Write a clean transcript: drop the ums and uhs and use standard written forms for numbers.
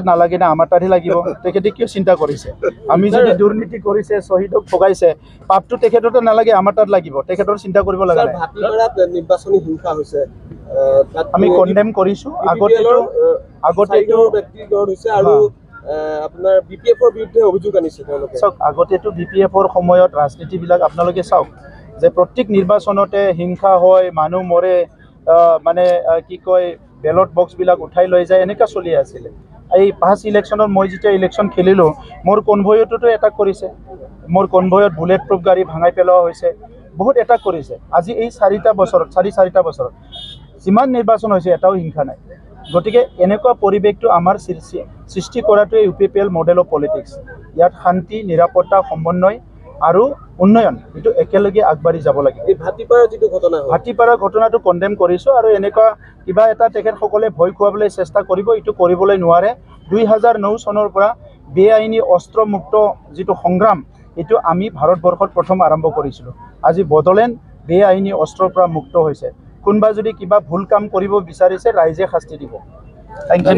নালাগে না আমাৰ তাৰই লাগিব তেখেতে কিয় চিন্তা কৰিছে আমি যদি দুৰ্নীতি কৰিছে শহীদক ঠগাইছে পাপটো তেখেততে নালাগে আমাৰ তাত লাগিব তেখেতৰ চিন্তা কৰিব লাগা নাই ভাটিপাৰাত নিৰ্বাচনী হিংসা হৈছে আমি কনডেম কৰিছো আগতেটো ব্যক্তিগত হৈছে আৰু আপোনাৰ বিপিএফৰ বিৰুদ্ধে অভিযোগ আনিছে তেওঁলোকে চাওক আগতেটো বিপিএফৰ সময়ত ৰাজনীতিবিলাক আপোনালোকে চাওক যে প্ৰত্যেক নিৰ্বাচনতে হিংসা হয় মানুহ মৰে মানে কি কয় বেলট বক্সবিলাক উঠাই লৈ যায় এনেকা চলি আছিল এই পাঁচ ইলেকশনৰ মই যেতিয়া ইলেকশন খেলিলো মোৰ কনভয়তো এটাক কৰিছে মোৰ কনভয়ত বুলেট প্ৰুফ গাড়ী ভাঙাই পেলোৱা হৈছে বহুত এটাক কৰিছে আজি এই চাৰিটা বছৰত যিমান নিৰ্বাচন হৈছে এটাও হিংসা নাই গতিকে এনেকুৱা পৰিৱেশটো আমাৰ সৃষ্টি কৰাটো ইউপিপিএল মডেল অফ পলিটিক্স ইয়াত শান্তি নিৰাপত্তা সমন্বয় আৰু উন্নয়ন এটো একেলগে আগবাঢ়ি যাব লাগে এই ভাটিপাৰাৰ যিটো ঘটনা ভাটিপাৰাৰ ঘটনাটো কনডেম কৰিছো আৰু এনেকুৱা কিবা এটা তেখেতসকলে ভয় খুৱাবলৈ চেষ্টা কৰিব এটো কৰিবলৈ নোৱাৰে 2009 চনৰ পৰা বেআইনী অস্ত্ৰমুক্ত যিটো সংগ্ৰাম এটো আমি ভাৰতবৰ্ষত প্ৰথম আৰম্ভ কৰিছিলো আজি বদলেণ্ড বেআইনী অস্ত্ৰৰ পৰা মুক্ত হৈছে কোনবা যদি কিবা ভুল কাম কৰিব বিচাৰিছে ৰাইজে শাস্তি দিব। Thank U.